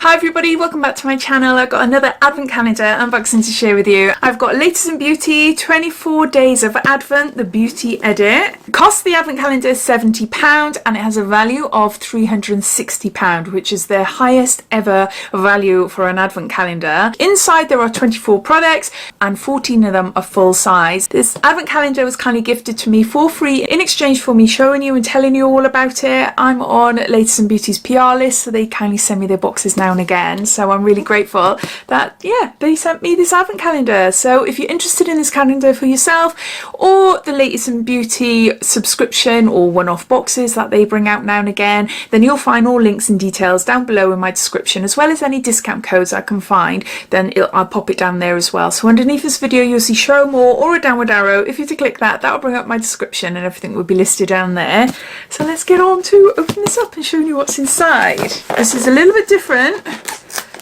Hi everybody, welcome back to my channel. I've got another advent calendar unboxing to share with you. I've got Latest in Beauty 24 Days of Advent, the Beauty Edit. Cost the advent calendar is £70 and it has a value of £360, which is the highest ever value for an advent calendar. Inside there are 24 products and 14 of them are full size. This advent calendar was kindly gifted to me for free in exchange for me showing you and telling you all about it. I'm on Latest in Beauty's PR list, so they kindly send me their boxes now and again, so I'm really grateful that they sent me this advent calendar. So if you're interested in this calendar for yourself or the Latest in Beauty subscription or one-off boxes that they bring out now and again, then you'll find all links and details down below in my description, as well as any discount codes I can find. Then I'll pop it down there as well. So underneath this video you'll see show more or a downward arrow. If you to click that, that'll bring up my description and everything will be listed down there. So let's get on to opening this up and showing you what's inside. This is a little bit different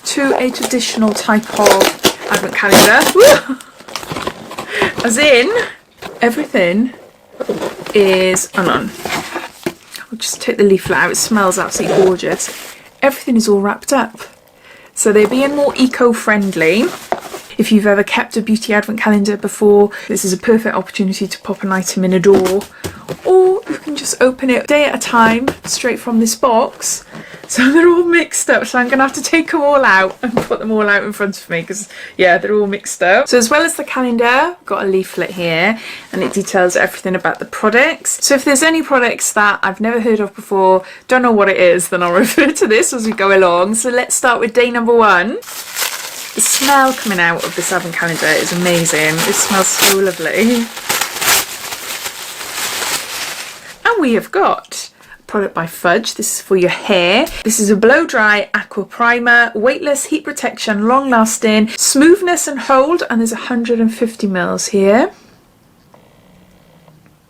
to a traditional type of advent calendar. Woo! As in, everything is, hold on, I'll just take the leaflet out, it smells absolutely gorgeous. Everything is all wrapped up. So they're being more eco-friendly. If you've ever kept a beauty advent calendar before, this is a perfect opportunity to pop an item in a door, or you can just open it a day at a time straight from this box. So they're all mixed up, so I'm going to have to take them all out and put them all out in front of me because, yeah, they're all mixed up. So as well as the calendar, I've got a leaflet here and it details everything about the products. So if there's any products that I've never heard of before, don't know what it is, then I'll refer to this as we go along. So let's start with day number one. The smell coming out of this advent calendar is amazing. It smells so lovely. And we have got a product by Fudge. This is for your hair. This is a blow dry aqua primer, weightless, heat protection, long lasting, smoothness and hold, and there's 150 ml here.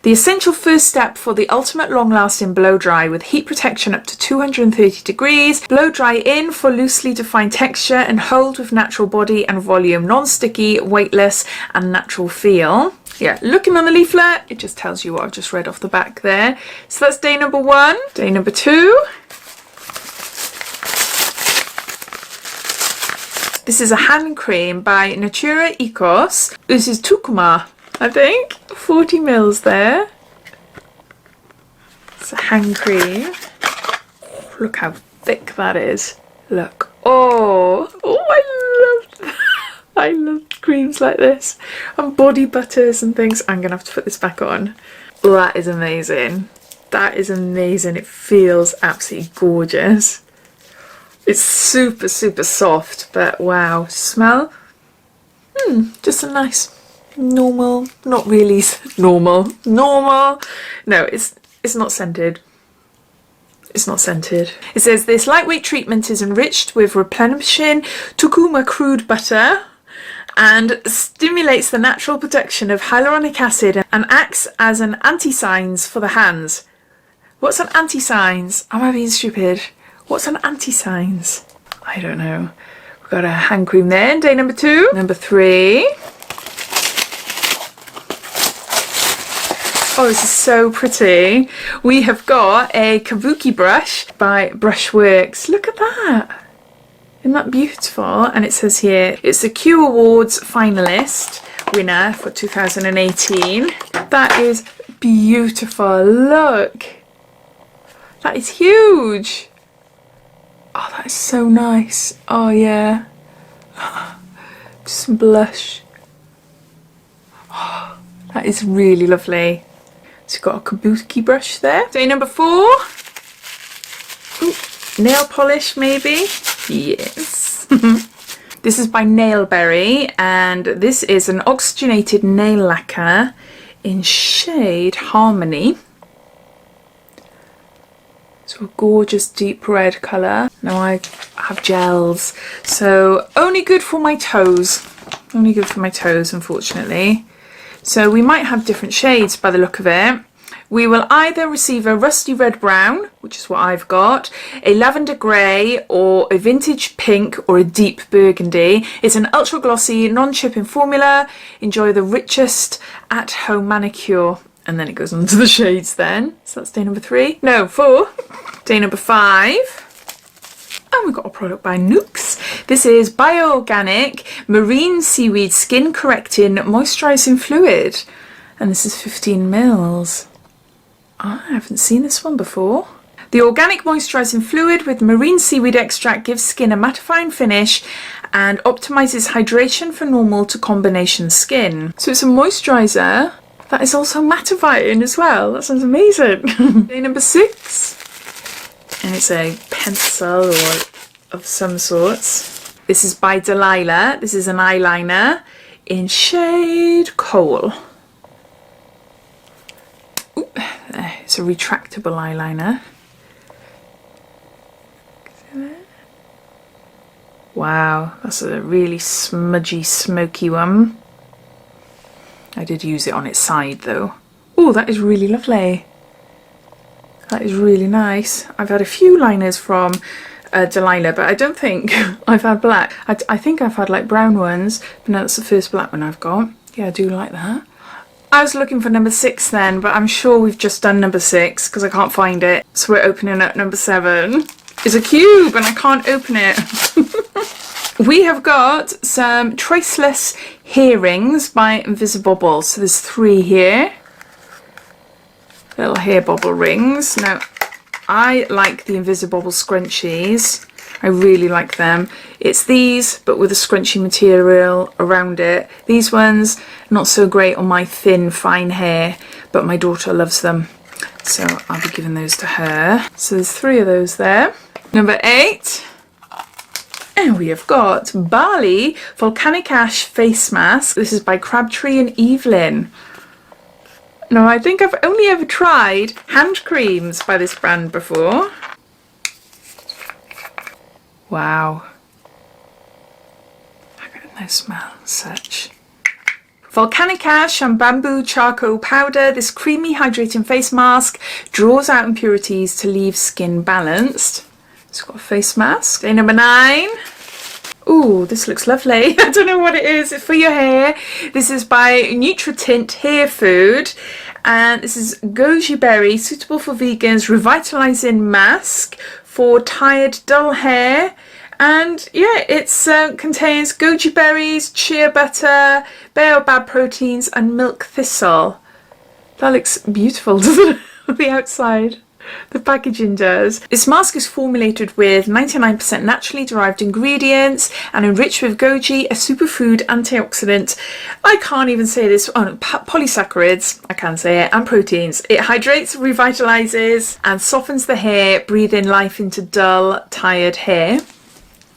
The essential first step for the ultimate long-lasting blow dry with heat protection up to 230 degrees. Blow dry in for loosely defined texture and hold with natural body and volume, non-sticky, weightless and natural feel. Yeah, looking on the leaflet, it just tells you what I've just read off the back there. So that's day number one. Day number two. This is a hand cream by Natura. This is Tukuma, I think, 40 ml there. It's a hand cream. Look how thick that is. Look. Oh, I love creams like this. And body butters and things. I'm going to have to put this back on. Oh, that is amazing. That is amazing. It feels absolutely gorgeous. It's super, super soft, but wow. Smell? Just a nice normal, not really normal. No, it's not scented. It's not scented. It says this lightweight treatment is enriched with replenishing Tukuma crude butter and stimulates the natural production of hyaluronic acid and acts as an anti-signs for the hands. What's an anti-signs? Am I being stupid? What's an anti-signs? I don't know. We've got a hand cream there. Day number two. Number three. Oh, this is so pretty. We have got a Kabuki brush by Brushworks. Look at that. Isn't that beautiful? And it says here, it's the Q Awards finalist winner for 2018. That is beautiful. Look. That is huge. Oh, that is so nice. Oh, yeah. Just some blush. Oh, that is really lovely. So you've got a Kabuki brush there. Day number four. Ooh, nail polish maybe? Yes. This is by Nailberry and this is an oxygenated nail lacquer in shade Harmony. So a gorgeous deep red colour. Now I have gels, so only good for my toes. Only good for my toes, unfortunately. So we might have different shades by the look of it. We will either receive a rusty red brown, which is what I've got, a lavender grey, or a vintage pink, or a deep burgundy. It's an ultra glossy, non-chipping formula. Enjoy the richest at-home manicure. And then it goes on to the shades then. So that's day number three. No, 4. Day number 5. And we've got a product by Nukes. This is Bioorganic Marine Seaweed Skin Correcting Moisturising Fluid. And this is 15 mils. I haven't seen this one before. The organic moisturising fluid with marine seaweed extract gives skin a mattifying finish and optimises hydration for normal to combination skin. So it's a moisturiser that is also mattifying as well. That sounds amazing. Day number 6. And it's a pencil or of some sorts. This is by Delilah. This is an eyeliner in shade Coal. Ooh, it's a retractable eyeliner. Wow, that's a really smudgy, smoky one. I did use it on its side though. Oh, that is really lovely. That is really nice. I've had a few liners from Delilah, but I don't think I've had black. I think I've had like brown ones, but no, that's the first black one I've got. Yeah, I do like that. I was looking for number 6 then, but I'm sure we've just done number 6 because I can't find it. So we're opening up number 7. It's a cube and I can't open it. We have got some Traceless Hair Rings by Invisibobble. So there's 3 here. Little hair bobble rings. Now, I like the Invisibobble scrunchies. I really like them. It's these, but with a scrunchy material around it. These ones, not so great on my thin, fine hair, but my daughter loves them. So I'll be giving those to her. So there's 3 of those there. Number 8. And we have got Bali Volcanic Ash Face Mask. This is by Crabtree and Evelyn. Now, I think I've only ever tried hand creams by this brand before. Wow. I got no smell as such. Volcanic Ash and Bamboo Charcoal Powder. This creamy hydrating face mask draws out impurities to leave skin balanced. It's got a face mask. Day number 9. Ooh, this looks lovely. I don't know what it is. It's for your hair. This is by Tint Hair Food. And this is goji berry, suitable for vegans, revitalising mask for tired, dull hair. And yeah, it contains goji berries, shea butter, baobab proteins and milk thistle. That looks beautiful, doesn't it? On the outside. The packaging does. This mask is formulated with 99% naturally derived ingredients and enriched with goji, a superfood antioxidant. I can't even say this. Oh, no, polysaccharides, I can say it, and proteins. It hydrates, revitalizes, and softens the hair, breathing life into dull, tired hair.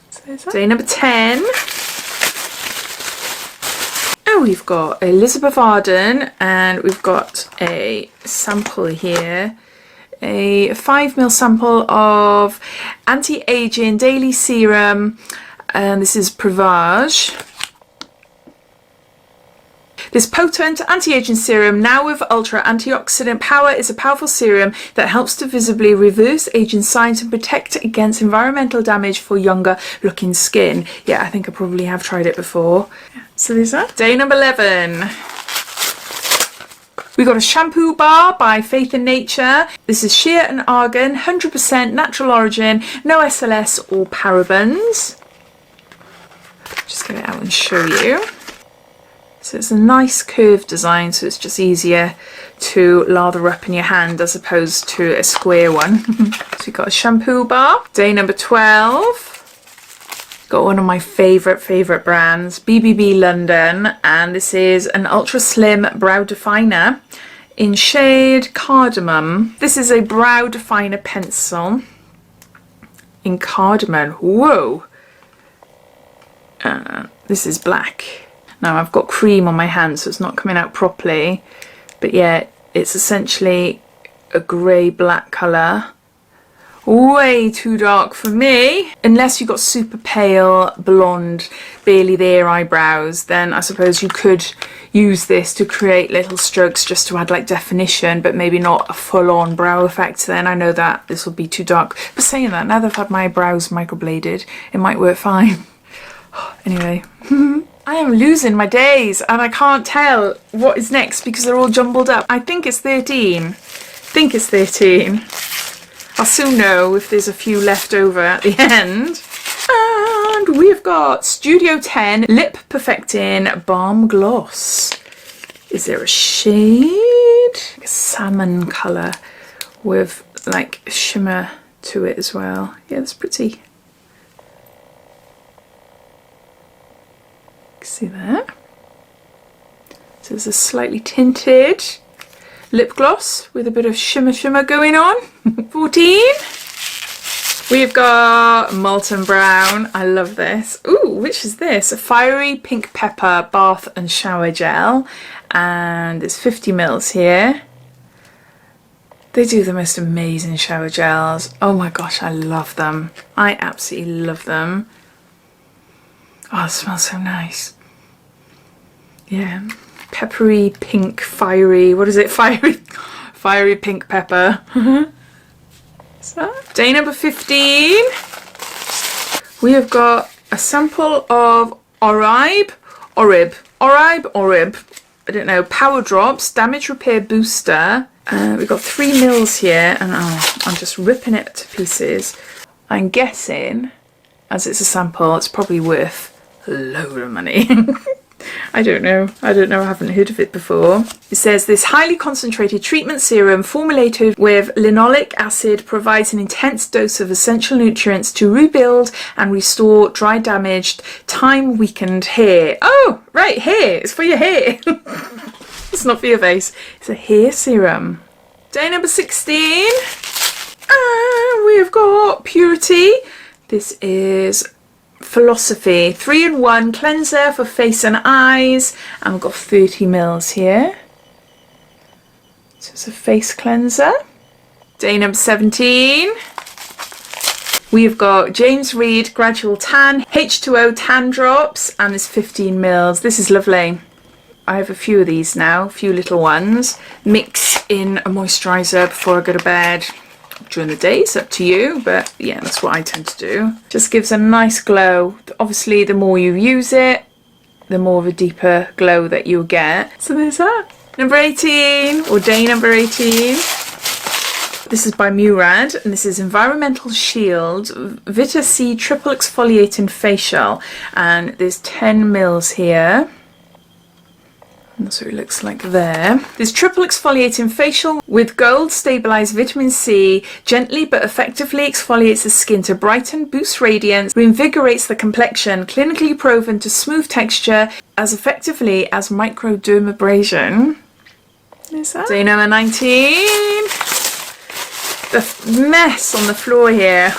So day number 10. And we've got Elizabeth Arden, and we've got a sample here. A 5ml sample of anti-aging daily serum, and this is Privage. This potent anti-aging serum, now with ultra antioxidant power, is a powerful serum that helps to visibly reverse aging signs and protect against environmental damage for younger looking skin. Yeah, I think I probably have tried it before. So there's that. Day number 11. We got a shampoo bar by Faith in Nature. This is sheer and argan, 100% natural origin, no SLS or parabens. Just get it out and show you. So it's a nice curved design, so it's just easier to lather up in your hand as opposed to a square one. So we've got a shampoo bar. Day number 12. Got one of my favourite brands, BBB London, and this is an ultra slim brow definer in shade Cardamom. This is a brow definer pencil in Cardamom. Whoa! This is black. Now I've got cream on my hand, so it's not coming out properly, but yeah, it's essentially a grey-black colour. Way too dark for me. Unless you've got super pale, blonde, barely there eyebrows, then I suppose you could use this to create little strokes just to add like definition, but maybe not a full-on brow effect. Then I know that this will be too dark. But saying that, now that I've had my brows microbladed, it might work fine. Anyway, I am losing my days and I can't tell what is next because they're all jumbled up. I think it's 13. I'll soon know if there's a few left over at the end. And we've got Studio 10 Lip Perfecting Balm Gloss. Is there a shade? A salmon colour with like shimmer to it as well. Yeah, that's pretty. See that? So there's a slightly tinted lip gloss with a bit of shimmer going on. 14. We've got Molten Brown. I love this. Ooh, which is this? A fiery pink pepper bath and shower gel. And there's 50 mils here. They do the most amazing shower gels. Oh my gosh, I love them. I absolutely love them. Oh, it smells so nice. Yeah. Peppery, pink, fiery. What is it? Fiery pink pepper. So, day number 15. We have got a sample of Orib. I don't know. Power Drops Damage Repair Booster. We've got 3 mils here, and I'm just ripping it to pieces. I'm guessing, as it's a sample, it's probably worth a load of money. I don't know. I haven't heard of it before. It says this highly concentrated treatment serum formulated with linoleic acid provides an intense dose of essential nutrients to rebuild and restore dry, damaged, time weakened hair. Oh, right, hair. It's for your hair. It's not for your face. It's a hair serum. Day number 16. And we have got Purity. This is Philosophy 3-in-1 cleanser for face and eyes, and we've got 30 mils here. So it's a face cleanser. Day number 17. We've got James Read Gradual Tan H2O Tan Drops, and there's 15 mils. This is lovely. I have a few of these now, a few little ones. Mix in a moisturiser before I go to bed. During the day, it's up to you, but yeah, that's what I tend to do. Just gives a nice glow. Obviously, the more you use it, the more of a deeper glow that you'll get. So there's that. Number 18, or day number 18. This is by Murad, and this is Environmental Shield VitaC Triple Exfoliating Facial, and there's 10 mils here. That's what it looks like there. This triple exfoliating facial with gold stabilized vitamin C gently but effectively exfoliates the skin to brighten, boost radiance, reinvigorates the complexion, clinically proven to smooth texture as effectively as microdermabrasion. Is that? Day number 19. The mess on the floor here.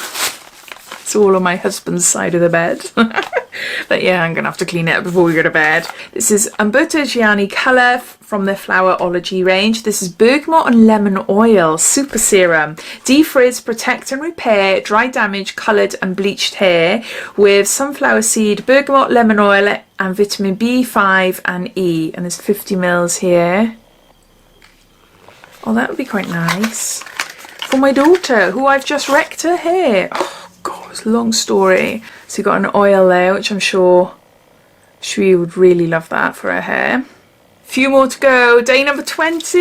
It's all on my husband's side of the bed. But yeah, I'm going to have to clean it up before we go to bed. This is Umberto Gianni Colour from the Flowerology range. This is Bergamot and Lemon Oil Super Serum. Defrizz, protect and repair dry, damaged, coloured and bleached hair with sunflower seed, bergamot, lemon oil and vitamin B5 and E. And there's 50 mils here. Oh, that would be quite nice. For my daughter, who I've just wrecked her hair. Oh God, it's a long story. So you've got an oil there, which I'm sure she would really love that for her hair. Few more to go. Day number 20.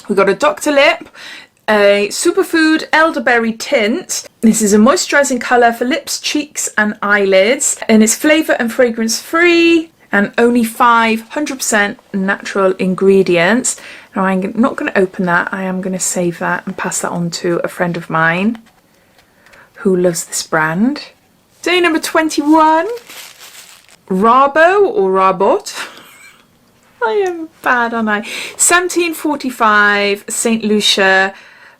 We've got a Dr. Lip, a Superfood Elderberry Tint. This is a moisturising colour for lips, cheeks and eyelids. And it's flavour and fragrance free and only 100% natural ingredients. Now I'm not going to open that. I am going to save that and pass that on to a friend of mine who loves this brand. Day number 21. Rabo or Rabot. I am bad, aren't I? 1745 St. Lucia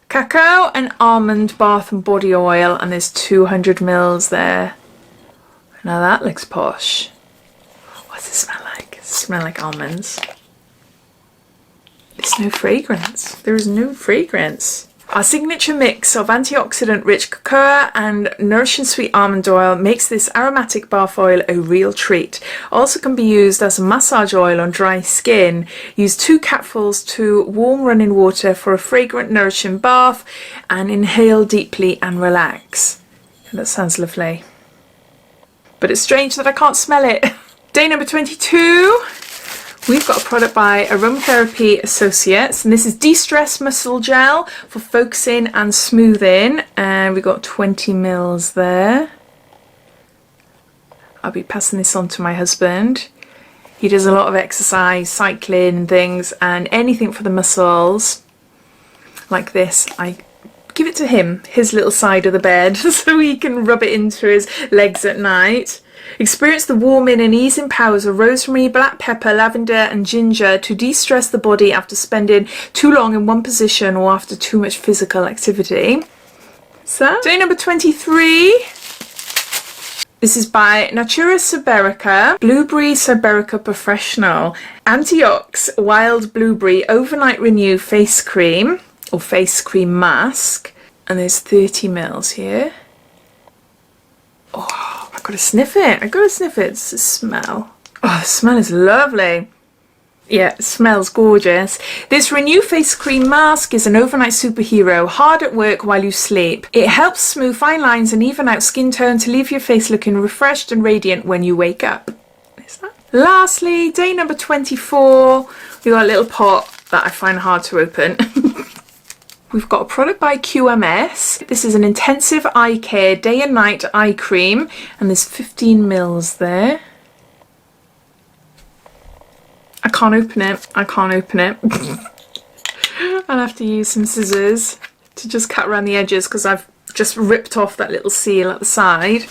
cacao and almond bath and body oil, and there's 200 mils there. Now that looks posh. What does it smell like? Does it smell like almonds? There's no fragrance. There is no fragrance. Our signature mix of antioxidant-rich cocoa and nourishing sweet almond oil makes this aromatic bath oil a real treat. Also can be used as a massage oil on dry skin. Use 2 capfuls to warm running water for a fragrant, nourishing bath and inhale deeply and relax. And that sounds lovely. But it's strange that I can't smell it. Day number 22. We've got a product by Aromatherapy Associates, and this is DeStress Muscle Gel for focusing and smoothing, and we've got 20 mils there. I'll be passing this on to my husband. He does a lot of exercise, cycling and things, and anything for the muscles like this, I give it to him, his little side of the bed, so he can rub it into his legs at night. Experience the warming and easing powers of rosemary, black pepper, lavender and ginger to de-stress the body after spending too long in one position or after too much physical activity. So, day number 23. This is by Natura Siberica, Blueberry Siberica Professional, Antiox Wild Blueberry Overnight Renew Face Cream, or Face Cream Mask. And there's 30 mils here. Oh, I've got to sniff it. I've got to sniff it. It's a smell. Oh, the smell is lovely. Yeah, it smells gorgeous. This Renew Face Cream Mask is an overnight superhero, hard at work while you sleep. It helps smooth fine lines and even out skin tone to leave your face looking refreshed and radiant when you wake up. Is that? Lastly, day number 24, we got a little pot that I find hard to open. We've got a product by QMS. This is an Intensive Eye Care Day and Night Eye Cream, and there's 15 mils there. I can't open it. I can't open it. I'll have to use some scissors to just cut around the edges because I've just ripped off that little seal at the side.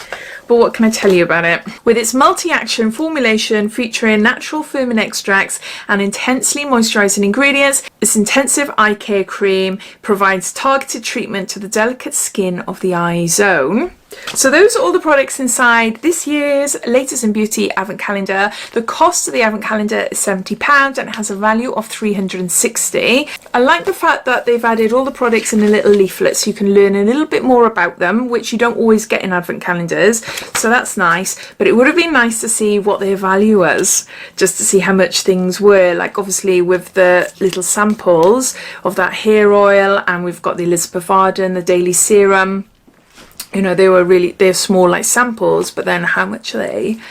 But what can I tell you about it? With its multi-action formulation featuring natural firming extracts and intensely moisturising ingredients, this intensive eye care cream provides targeted treatment to the delicate skin of the eye zone. So those are all the products inside this year's Latest in Beauty Advent Calendar. The cost of the Advent Calendar is £70 and it has a value of £360. I like the fact that they've added all the products in a little leaflet so you can learn a little bit more about them, which you don't always get in Advent Calendars. So that's nice, but it would have been nice to see what their value was, just to see how much things were, like obviously with the little samples of that hair oil, and we've got the Elizabeth Arden, the Daily Serum. You know, they're small like samples, but then how much are they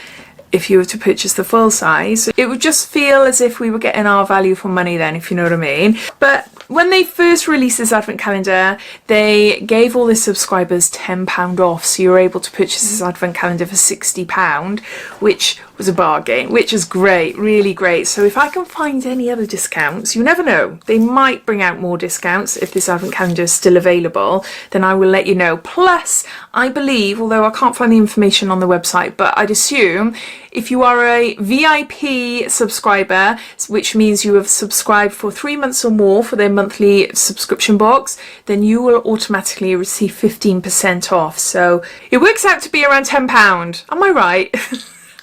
if you were to purchase the full size? It would just feel as if we were getting our value for money then, if you know what I mean. But when they first released this Advent Calendar, they gave all their subscribers £10 off, so you were able to purchase this Advent Calendar for £60, which was a bargain, which is great, really great. So if I can find any other discounts, you never know, they might bring out more discounts if this Advent Calendar is still available, then I will let you know. Plus, I believe, although I can't find the information on the website, but I'd assume if you are a VIP subscriber, which means you have subscribed for 3 months or more for their monthly subscription box, then you will automatically receive 15% off. So it works out to be around £10. Am I right?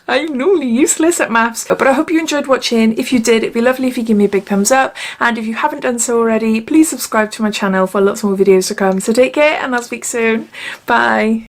I'm normally useless at maths, but I hope you enjoyed watching. If you did, it'd be lovely if you give me a big thumbs up. And if you haven't done so already, please subscribe to my channel for lots more videos to come. So take care and I'll speak soon. Bye.